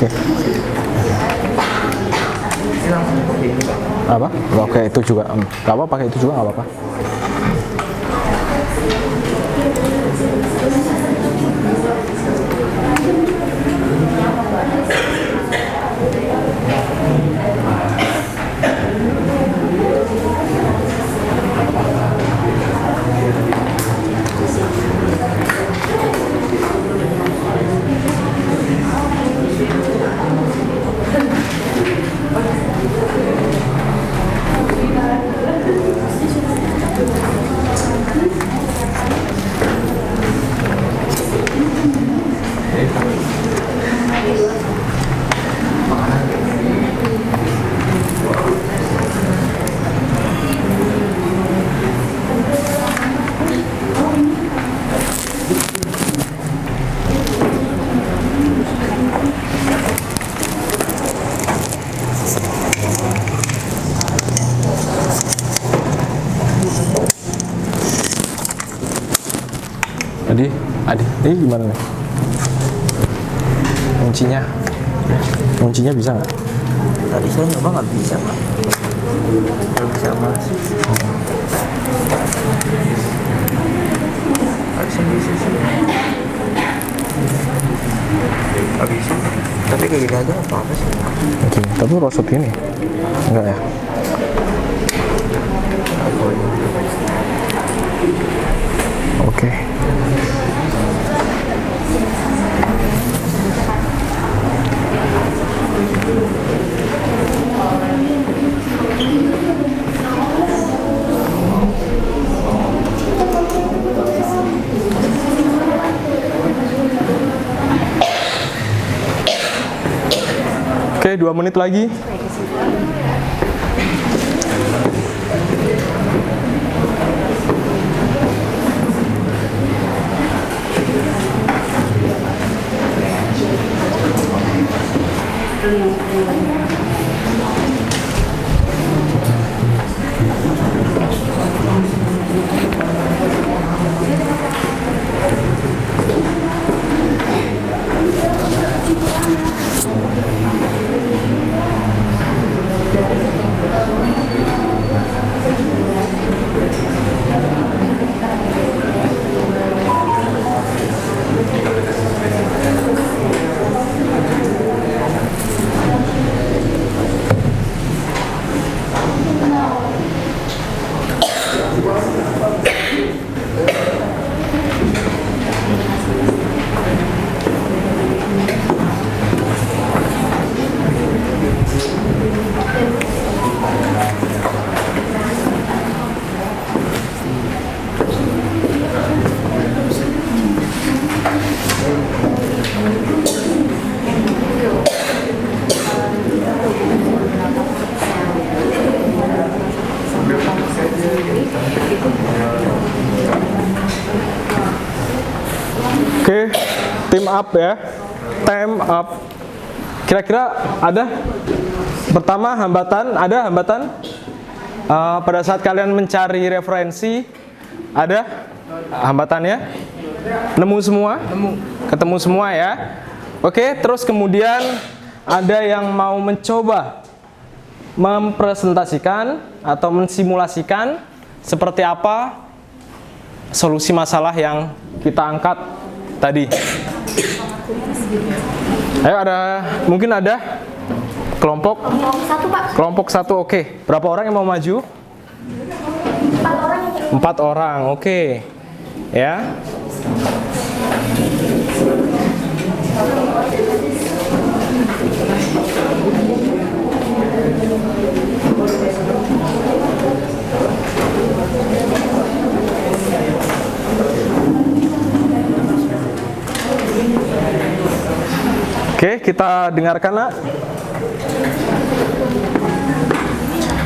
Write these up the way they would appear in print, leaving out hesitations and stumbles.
Oke. Apa? Oke, itu juga. Gak apa pakai itu juga nggak apa-apa. Ini gimana nih? Kuncinya bisa nggak? Tadi saya nyoba nggak bisa, Pak. Nggak bisa masuk. Harusnya bisa sih. Nggak bisa. Tapi kayak gini aja apa sih? Oke, tapi rosot ini enggak ya? Oke. Oke, 2 menit lagi. Oke, time up ya. Time up. Kira-kira ada? Pertama, ada hambatan? Pada saat kalian mencari referensi, ada hambatannya? Nemu semua? Ketemu semua ya? Oke, terus kemudian ada yang mau mencoba mempresentasikan atau mensimulasikan seperti apa solusi masalah yang kita angkat tadi. Ayo, mungkin ada kelompok satu, Pak. Kelompok 1, oke. Berapa orang yang mau maju? 4 orang. 4 orang, oke. Ya. Oke, kita dengarkan, Nak.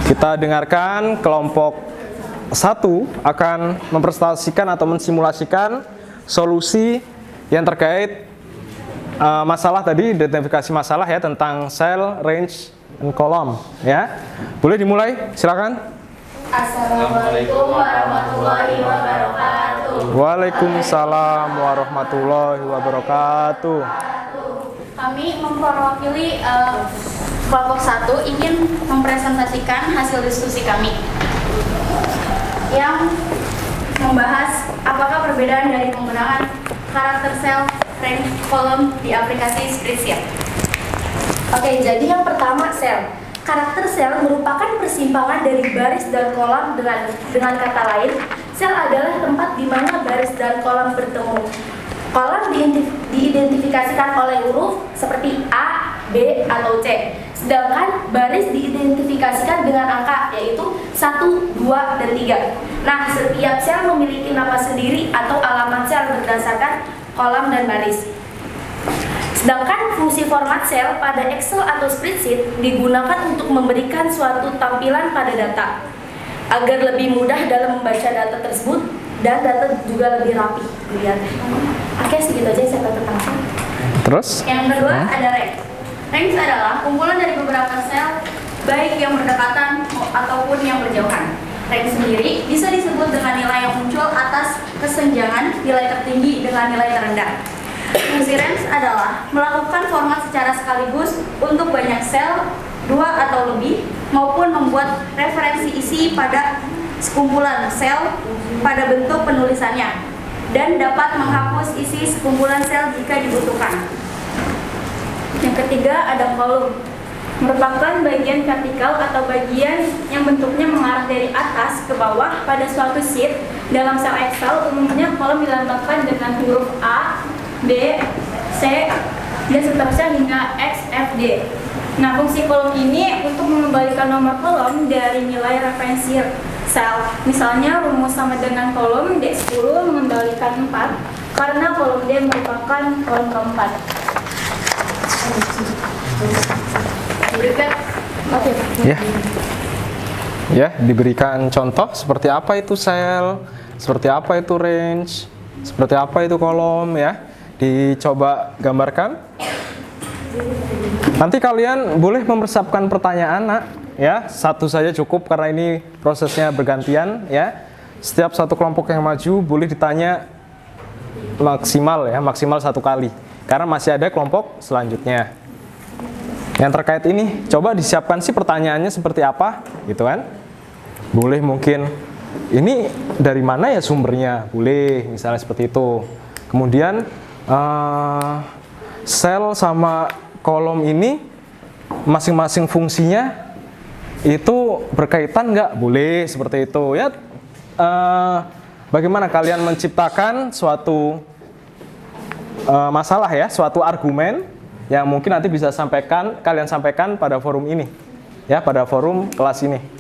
Kita dengarkan kelompok 1 akan mempresentasikan atau mensimulasikan solusi yang terkait masalah tadi, identifikasi masalah ya, tentang cell, range, dan column ya. Boleh dimulai, silakan. Assalamualaikum warahmatullahi wabarakatuh. Waalaikumsalam warahmatullahi wabarakatuh. Kami mewakili kelompok 1 ingin mempresentasikan hasil diskusi kami yang membahas apakah perbedaan dari penggunaan karakter sel, range, kolom di aplikasi spreadsheet. Oke, jadi yang pertama sel. Karakter sel merupakan persimpangan dari baris dan kolom dengan kata lain, sel adalah tempat di mana baris dan kolom bertemu. Kolom diidentifikasikan oleh huruf seperti A, B, atau C. Sedangkan baris diidentifikasikan dengan angka yaitu 1, 2, dan 3. Nah, setiap sel memiliki nama sendiri atau alamat sel berdasarkan kolom dan baris. Sedangkan fungsi format sel pada Excel atau spreadsheet digunakan untuk memberikan suatu tampilan pada data agar lebih mudah dalam membaca data tersebut dan data juga lebih rapi dilihat. Oke, segitu aja saya tentang sel. Terus? Yang kedua ada range. Range adalah kumpulan dari beberapa sel baik yang berdekatan ataupun yang berjauhan. Range sendiri bisa disebut dengan nilai yang muncul atas kesenjangan nilai tertinggi dengan nilai terendah. Fungsi range adalah melakukan format secara sekaligus untuk banyak sel, 2 atau lebih, maupun membuat referensi isi pada sekumpulan sel pada bentuk penulisannya, dan dapat menghapus isi sekumpulan sel jika dibutuhkan. Yang ketiga ada kolom, merupakan bagian vertikal atau bagian yang bentuknya mengarah dari atas ke bawah pada suatu sheet. Dalam sel Excel umumnya kolom dilambangkan dengan huruf A, B, C, dan seterusnya hingga X, F, D. Nah, fungsi kolom ini untuk mengembalikan nomor kolom dari nilai referensi sel. Misalnya rumus sama dengan kolom D10 mengembalikan 4 karena kolom D merupakan kolom keempat. Ya, diberikan contoh seperti apa itu sel, seperti apa itu range, seperti apa itu kolom ya. Dicoba gambarkan. Nanti kalian boleh mempersiapkan pertanyaan, Nak, ya. Satu saja cukup karena ini prosesnya bergantian ya. Setiap satu kelompok yang maju boleh ditanya maksimal ya, maksimal 1 kali. Karena masih ada kelompok selanjutnya. Yang terkait ini, coba disiapkan sih pertanyaannya seperti apa, gitu kan? Boleh mungkin ini dari mana ya sumbernya? Boleh, misalnya seperti itu. Kemudian sel sama kolom ini masing-masing fungsinya itu berkaitan nggak? Boleh seperti itu ya. Bagaimana kalian menciptakan suatu masalah ya, suatu argumen yang mungkin nanti bisa kalian sampaikan pada forum ini ya, pada forum kelas ini.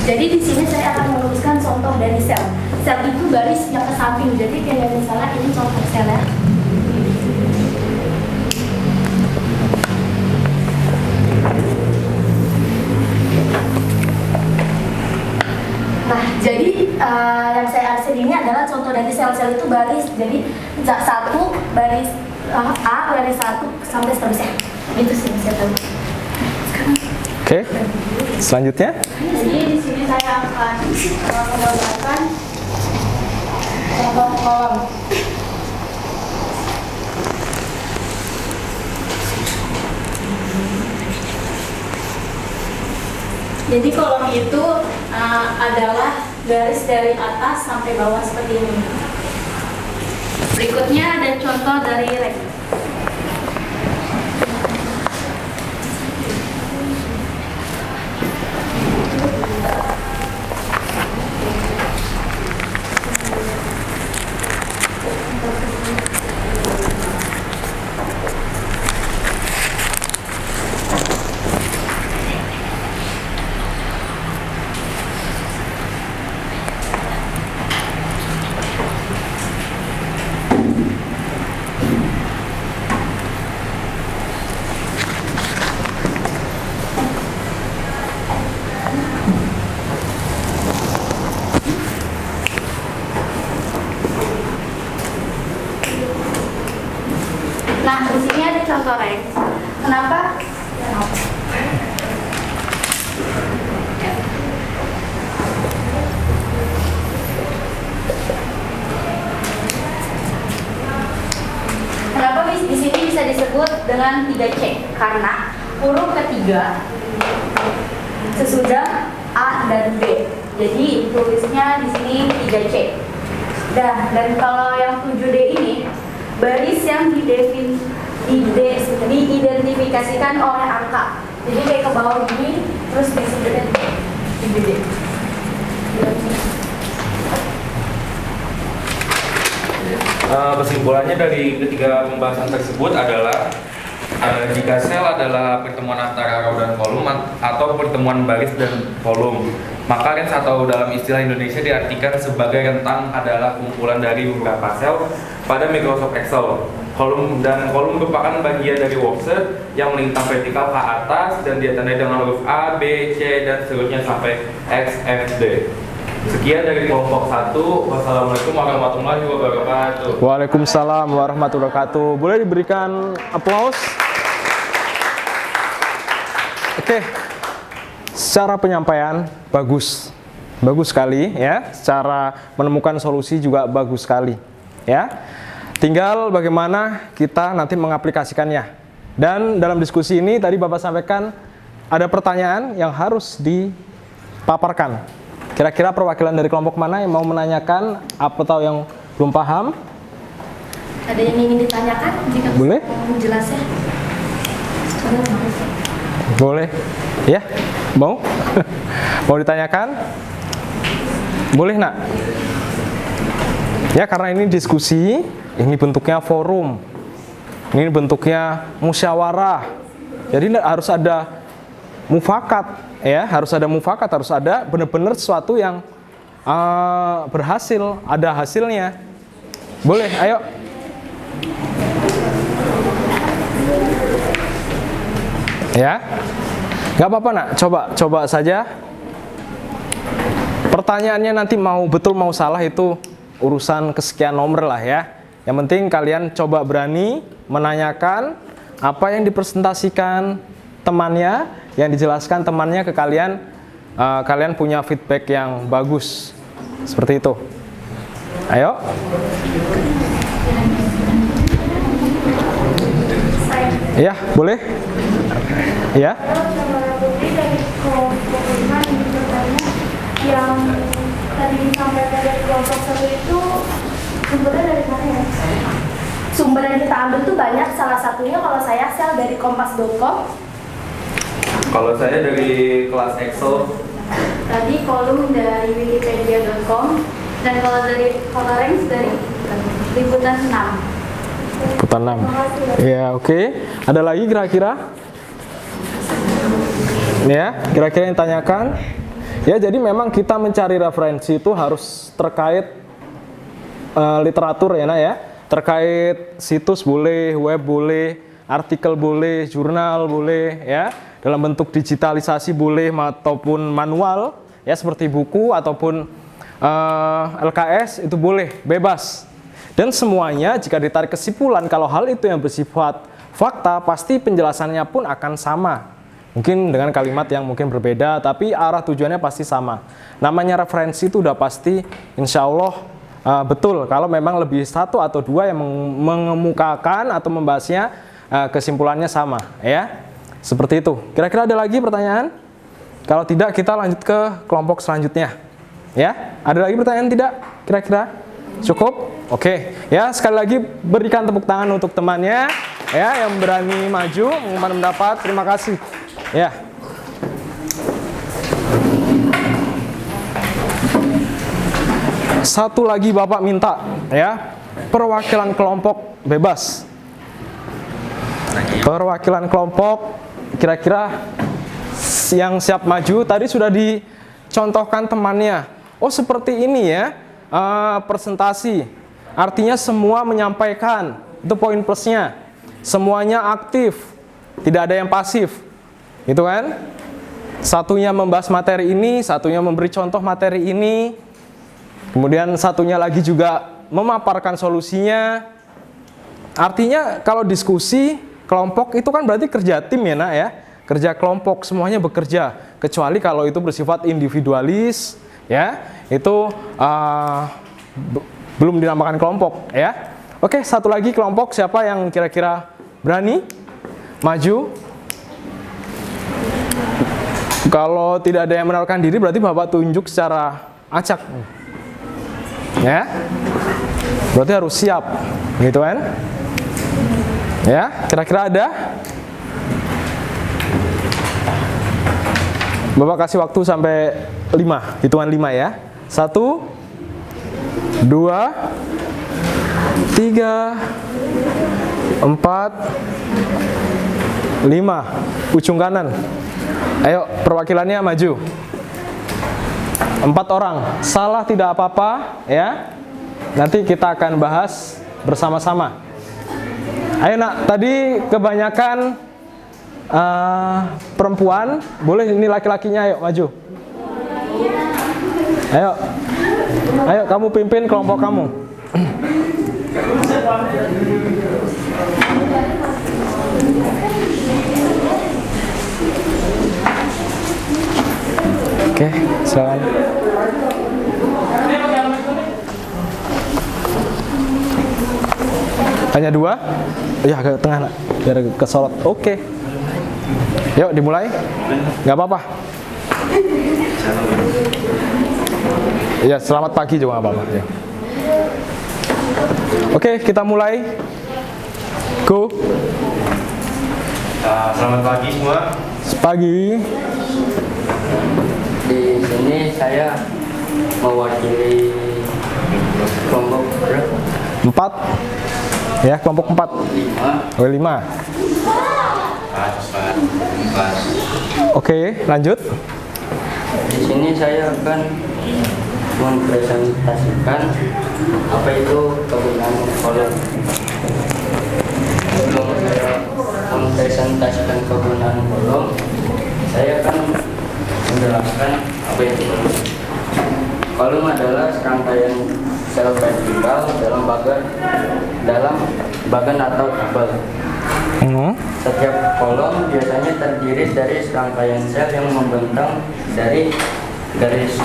Jadi di sini saya akan menuliskan contoh dari sel. Sel itu garis yang ke samping. Jadi kayak misalnya ini contoh sel ya. Nah, jadi yang saya arsir ini adalah contoh dari sel-sel itu baris. Jadi 1 baris A, baris 1 sampai seterusnya. Itu sih saya tahu. Oke, selanjutnya. Jadi di sini saya akan menggambarkan contoh kolom. Jadi kolom itu adalah garis dari atas sampai bawah seperti ini. Berikutnya ada contoh dari range. 3C karena huruf ketiga sesudah A dan B. Jadi tulisnya di sini 3C. Dan kalau yang 7D ini baris yang diidentifikasikan oleh angka. Jadi kayak ke bawah gini terus disebutin 7D. Kesimpulannya dari ketiga pembahasan tersebut adalah jika sel adalah pertemuan antara row dan kolom atau pertemuan baris dan kolom, maka range atau dalam istilah Indonesia diartikan sebagai rentang adalah kumpulan dari beberapa sel pada Microsoft Excel. Kolom merupakan bagian dari worksheet yang melintang vertikal ke atas dan ditandai dengan huruf A, B, C, dan seterusnya sampai X, F, D. Sekian dari kelompok 1. Wassalamualaikum warahmatullahi wabarakatuh. Waalaikumsalam warahmatullahi wabarakatuh. Boleh diberikan aplaus? Oke. Secara penyampaian bagus. Bagus sekali ya. Secara menemukan solusi juga bagus sekali. Ya. Tinggal bagaimana kita nanti mengaplikasikannya. Dan dalam diskusi ini tadi Bapak sampaikan ada pertanyaan yang harus dipaparkan. Kira-kira perwakilan dari kelompok mana yang mau menanyakan apa atau yang belum paham? Ada yang ingin ditanyakan? Jika Boleh? mau jelasnya. Boleh. Ya? Mau? Mau ditanyakan? Boleh, Nak? Ya, karena ini diskusi, ini bentuknya forum. Ini bentuknya musyawarah. Jadi harus ada mufakat. Ya, harus ada mufakat, harus ada benar-benar sesuatu yang berhasil, ada hasilnya. Boleh, ayo. Ya, nggak apa-apa nak, coba saja. Pertanyaannya nanti mau betul mau salah itu urusan kesekian nomor lah ya. Yang penting kalian coba berani menanyakan apa yang dipresentasikan temannya, yang dijelaskan temannya ke kalian, kalian punya feedback yang bagus. Seperti itu. Ayo. Ya, boleh? Ya. Yang tadi disampaikan dari kelompok 1 itu sumbernya dari mana ya? Sumber yang kita ambil tuh banyak, salah satunya kalau saya sel dari kompas.com. Kalau saya dari kelas Excel. Tadi kolom dari wikipedia.com dan kalau dari range dari liputan 6. Liputan 6. Ya, oke. Ada lagi kira-kira? Ya, kira-kira yang tanyakan? Ya, jadi memang kita mencari referensi itu harus terkait literatur ya, Nak ya. Terkait situs boleh, web boleh, artikel boleh, jurnal boleh ya. Dalam bentuk digitalisasi boleh ataupun manual ya, seperti buku ataupun LKS itu boleh, bebas. Dan semuanya jika ditarik kesimpulan kalau hal itu yang bersifat fakta, pasti penjelasannya pun akan sama. Mungkin dengan kalimat yang mungkin berbeda, tapi arah tujuannya pasti sama. Namanya referensi itu udah pasti insya Allah betul kalau memang lebih satu atau dua yang mengemukakan atau membahasnya kesimpulannya sama ya. Seperti itu. Kira-kira ada lagi pertanyaan? Kalau tidak kita lanjut ke kelompok selanjutnya. Ya, ada lagi pertanyaan tidak? Kira-kira cukup? Oke. Ya, sekali lagi berikan tepuk tangan untuk temannya ya yang berani maju mengumumkan pendapat. Terima kasih. Ya. Satu lagi Bapak minta ya, perwakilan kelompok bebas. Perwakilan kelompok kira-kira yang siap maju tadi sudah dicontohkan temannya. Oh, seperti ini ya. Presentasi. Artinya semua menyampaikan. Itu poin plusnya. Semuanya aktif. Tidak ada yang pasif. Gitu kan? Satunya membahas materi ini, satunya memberi contoh materi ini. Kemudian satunya lagi juga memaparkan solusinya. Artinya kalau diskusi kelompok itu kan berarti kerja tim ya, Nak ya. Kerja kelompok, semuanya bekerja. Kecuali kalau itu bersifat individualis ya. Itu belum dinamakan kelompok ya. Oke, satu lagi kelompok, siapa yang kira-kira berani maju. Kalau tidak ada yang menawarkan diri, berarti Bapak tunjuk secara acak. Ya. Berarti harus siap. Gitu kan? Ya, kira-kira ada? Bapak kasih waktu sampai 5, hitungan 5 ya. 1, 2, 3, 4, 5. Ujung kanan. Ayo, perwakilannya maju. 4 orang. Salah tidak apa-apa ya. Nanti kita akan bahas bersama-sama. Ayo nak, tadi kebanyakan perempuan. Boleh ini laki-lakinya, ayo maju. Ayo. Ayo kamu pimpin kelompok kamu. Oke, silakan. Hanya 2? Ya, ke tengah nak, biar kesolot. Oke. Yuk dimulai. Nggak apa-apa. Ya, selamat pagi juga nggak apa-apa. Ya. Oke, kita mulai. Go. Selamat pagi semua. Pagi. Di sini saya mewakili kelompok berapa? 4. Ya, kelompok 4. 5. Oke, 5. Oke, lanjut. Di sini saya akan mempresentasikan apa itu kegunaan kolom. Sebelum saya mempresentasikan kegunaan kolom, saya akan menjelaskan apa itu kolom. Kolom adalah serangkaian sel vertikal dalam bagan atau tabel. Setiap kolom biasanya terdiri dari serangkaian sel yang membentang dari baris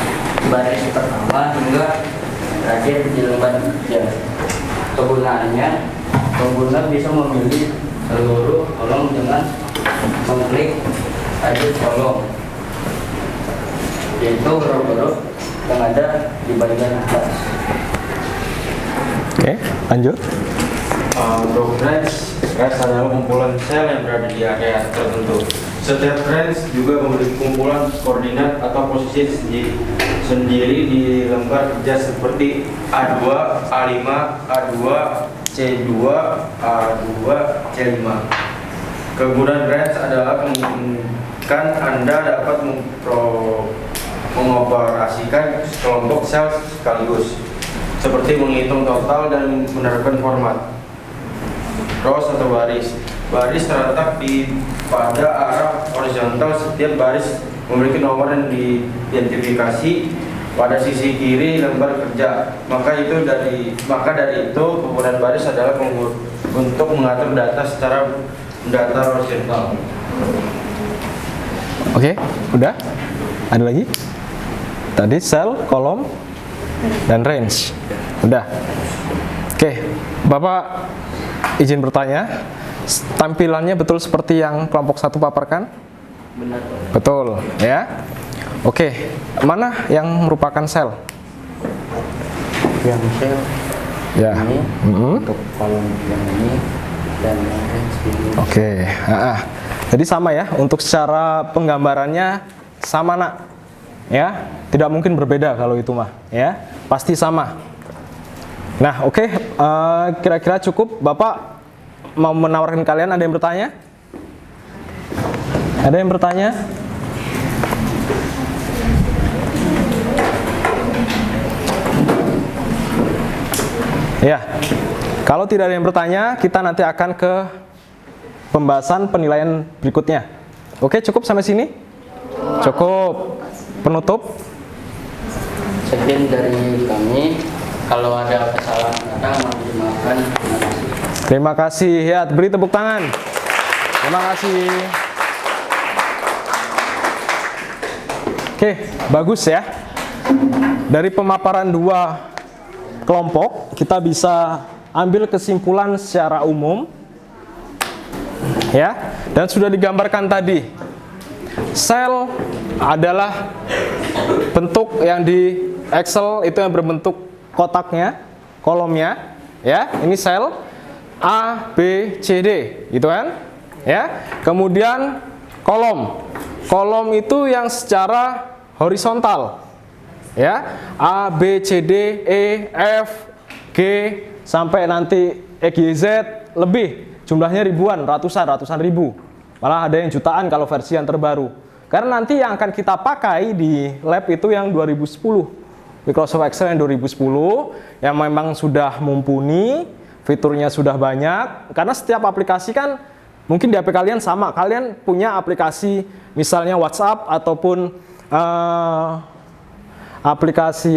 pertama hingga terakhir di lembar kerja. Kegunaannya, pengguna bisa memilih seluruh kolom dengan mengklik edit kolom, yaitu huruf-huruf yang ada di bagian atas. Oke, lanjut. Untuk range adalah kumpulan sel yang berada di area tertentu. Setiap range juga memiliki kumpulan koordinat atau posisi sendiri di lembar kerja seperti A2, A5, A2, C2, A2, C5. Kegunaan range adalah memungkinkan Anda dapat mengoperasikan kelompok sel sekaligus, seperti menghitung total dan menerapkan format. Rows atau baris. Baris terletak pada arah horizontal. Setiap baris memiliki nomor yang diidentifikasi pada sisi kiri lembar kerja. Maka dari itu penggunaan baris adalah untuk mengatur data secara horizontal. Oke, udah? Ada lagi? Tadi sel, kolom, dan range. Udah. Oke, Bapak izin bertanya, tampilannya betul seperti yang kelompok 1 paparkan? Benar. Betul, ya. Oke, mana yang merupakan sel? Yang sel Ya. ini untuk kolom yang ini dan yang range ini. Oke, jadi sama ya, untuk secara penggambarannya sama nak, ya, tidak mungkin berbeda kalau itu mah, ya, pasti sama. Nah, oke, kira-kira cukup. Bapak mau menawarkan kalian, ada yang bertanya? Ada yang bertanya? Ya, kalau tidak ada yang bertanya, kita nanti akan ke pembahasan penilaian berikutnya. Oke, cukup sampai sini? Cukup. Penutup? Sekian dari kami. Kalau ada kesalahan kata, mohon dimaafkan. Terima kasih. Ya, beri tepuk tangan. Terima kasih. Oke, bagus ya. Dari pemaparan 2 kelompok, kita bisa ambil kesimpulan secara umum. Ya, Dan sudah digambarkan tadi, sel adalah bentuk yang di Excel itu yang berbentuk kotaknya, kolomnya, ya. Ini sel A, B, C, D, gitu kan? Ya. Kemudian kolom. Kolom itu yang secara horizontal. Ya. A, B, C, D, E, F, G sampai nanti X, Y, Z lebih. Jumlahnya ribuan, ratusan ribu. Malah ada yang jutaan kalau versi yang terbaru. Karena nanti yang akan kita pakai di lab itu yang 2010. Microsoft Excel yang 2010 yang memang sudah mumpuni, fiturnya sudah banyak. Karena setiap aplikasi kan mungkin di HP kalian sama. Kalian punya aplikasi misalnya WhatsApp ataupun aplikasi